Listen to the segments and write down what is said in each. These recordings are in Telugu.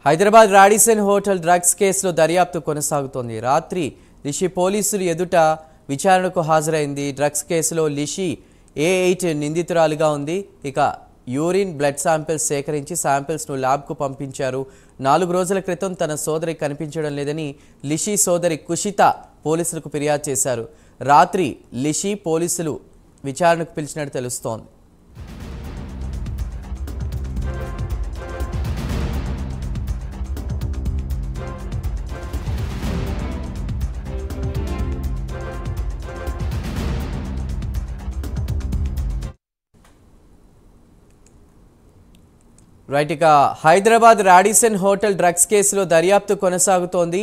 హైదరాబాద్ రాడిసన్ హోటల్ డ్రగ్స్ కేసులో దర్యాప్తు కొనసాగుతోంది. రాత్రి లిషి పోలీసులు ఎదుట విచారణకు హాజరైంది. డ్రగ్స్ కేసులో లిషి A8 నిందితురాలుగా ఉంది. ఇక యూరిన్ బ్లడ్ శాంపిల్స్ సేకరించి శాంపిల్స్ను ల్యాబ్కు పంపించారు. 4 రోజుల క్రితం తన సోదరి కనిపించడం లేదని లిషి సోదరి కుషిత పోలీసులకు ఫిర్యాదు చేశారు. రాత్రి లిషి పోలీసులు విచారణకు పిలిచినట్టు తెలుస్తోంది. రైట్, ఇక హైదరాబాద్ రాడిసన్ హోటల్ డ్రగ్స్ కేసులో దర్యాప్తు కొనసాగుతోంది.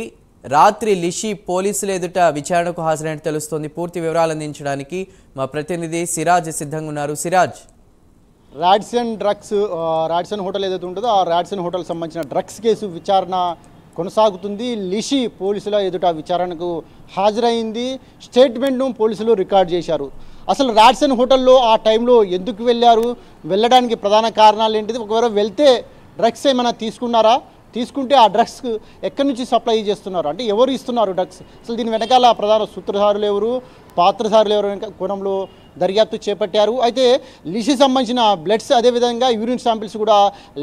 రాత్రి లిషి పోలీసుల ఎదుట విచారణకు హాజరైనట్టు తెలుస్తోంది. పూర్తి వివరాలు అందించడానికి మా ప్రతినిధి సిరాజ్ సిద్ధంగా ఉన్నారు. సిరాజ్, రాడిసన్ హోటల్ ఏదైతే ఉంటుందో ఆ రాడిసన్ హోటల్ సంబంధించిన డ్రగ్స్ కేసు విచారణ కొనసాగుతుంది. లిషి పోలీసుల ఎదుట విచారణకు హాజరైంది. స్టేట్మెంట్ను పోలీసులు రికార్డ్ చేశారు. అసలు రాడిసన్ హోటల్లో ఆ టైంలో ఎందుకు వెళ్ళడానికి ప్రధాన కారణాలు ఏంటిది, ఒకవేళ వెళ్తే డ్రగ్స్ ఏమైనా తీసుకున్నారా, తీసుకుంటే ఆ డ్రగ్స్ ఎక్కడి నుంచి సప్లై చేస్తున్నారు, అంటే ఎవరు ఇస్తున్నారు డ్రగ్స్, అసలు దీని వెనకాల ప్రధాన సూత్రధారులు ఎవరు, పాత్రధారులు ఎవరు కోణంలో దర్యాప్తు చేపట్టారు. అయితే లిషి సంబంధించిన బ్లడ్స్ అదేవిధంగా యూరిన్ శాంపిల్స్ కూడా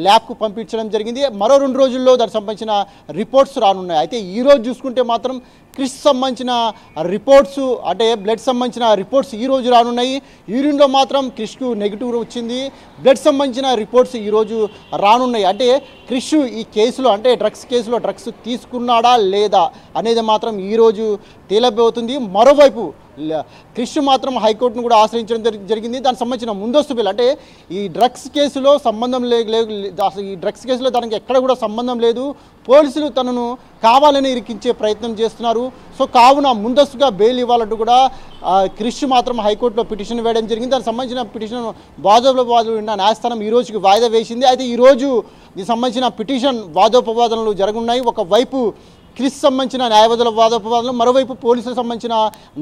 ల్యాబ్కు పంపించడం జరిగింది. మరో 2 రోజుల్లో దానికి సంబంధించిన రిపోర్ట్స్ రానున్నాయి. అయితే ఈరోజు చూసుకుంటే మాత్రం క్రిష్ సంబంధించిన రిపోర్ట్స్, అంటే బ్లడ్ సంబంధించిన రిపోర్ట్స్ ఈరోజు రానున్నాయి. యూరిన్లో మాత్రం క్రిష్కు నెగిటివ్ వచ్చింది. బ్లడ్ సంబంధించిన రిపోర్ట్స్ ఈరోజు రానున్నాయి. అంటే క్రిష్ ఈ కేసులో, అంటే డ్రగ్స్ కేసులో డ్రగ్స్ తీసుకున్నాడా లేదా అనేది మాత్రం ఈరోజు తేలబోతుంది. మరోవైపు క్రిష్ మాత్రం హైకోర్టును కూడా ఆశ్రయించడం జరిగింది. దానికి సంబంధించిన ముందస్తు బిల్, అంటే ఈ డ్రగ్స్ కేసులో సంబంధం ఈ డ్రగ్స్ కేసులో తనకి ఎక్కడ కూడా సంబంధం లేదు, పోలీసులు తనను కావాలని ఇరికించే ప్రయత్నం చేస్తున్నారు, సో కావున ముందస్తుగా బెయిల్ ఇవ్వాలంటూ కూడా క్రిష్ మాత్రం హైకోర్టులో పిటిషన్ వేయడం జరిగింది. దానికి సంబంధించిన పిటిషన్ వాదోపవాదాలు విన్న న్యాయస్థానం ఈ రోజుకి వాయిదా వేసింది. అయితే ఈరోజు దీనికి సంబంధించిన పిటిషన్ వాదోపవాదనలు జరగనున్నాయి. ఒకవైపు క్రిష్ సంబంధించిన న్యాయవాదుల వాదోపవాదనలు, మరోవైపు పోలీసులకు సంబంధించిన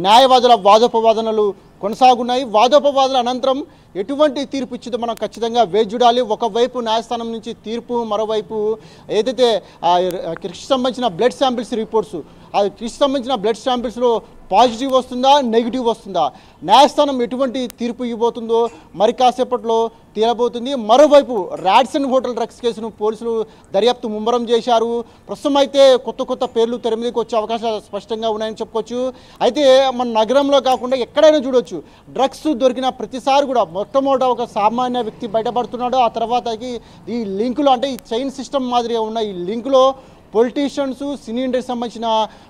న్యాయవాదుల వాదోపవాదనలు కొనసాగున్నాయి. వాదోపవాదనల అనంతరం ఎటువంటి తీర్పు ఇచ్చిందో మనం ఖచ్చితంగా వేచి చూడాలి. ఒకవైపు న్యాయస్థానం నుంచి తీర్పు, మరోవైపు ఏదైతే క్రిష్ సంబంధించిన బ్లడ్ శాంపిల్స్ రిపోర్ట్స్, ఆ క్రిష్ సంబంధించిన బ్లడ్ శాంపిల్స్లో పాజిటివ్ వస్తుందా, నెగిటివ్ వస్తుందా, న్యాయస్థానం ఎటువంటి తీర్పు ఇవ్వబోతుందో మరి కాసేపట్లో తేలబోతుంది. మరోవైపు రాడిసన్ హోటల్ డ్రగ్స్ కేసును పోలీసులు దర్యాప్తు ముమ్మరం చేశారు. ప్రస్తుతం అయితే కొత్త పేర్లు తెర మీదకి వచ్చే అవకాశాలు స్పష్టంగా ఉన్నాయని చెప్పుకోవచ్చు. అయితే మన నగరంలో కాకుండా ఎక్కడైనా చూడొచ్చు, డ్రగ్స్ దొరికిన ప్రతిసారి కూడా మొట్టమొదట ఒక సామాన్య వ్యక్తి బయటపడుతున్నాడు. ఆ తర్వాతకి ఈ లింకులో, అంటే ఈ చైన్ సిస్టమ్ మాదిరిగా ఉన్న ఈ లింకులో పొలిటీషియన్స్, సినీ ఇండస్ట్రీకి సంబంధించిన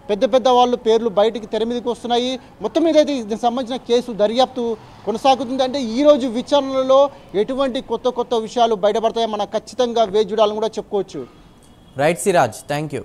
పెద్ద వాళ్ళు పేర్లు బయటికి తెర మీదకి వస్తున్నాయి. మొత్తం మీద అయితే దీనికి సంబంధించిన కేసు దర్యాప్తు కొనసాగుతుంది. అంటే ఈరోజు విచారణలో ఎటువంటి కొత్త విషయాలు బయటపడతాయో మనం ఖచ్చితంగా వేచి చూడాలని కూడా చెప్పుకోవచ్చు. Right Siraj, thank you.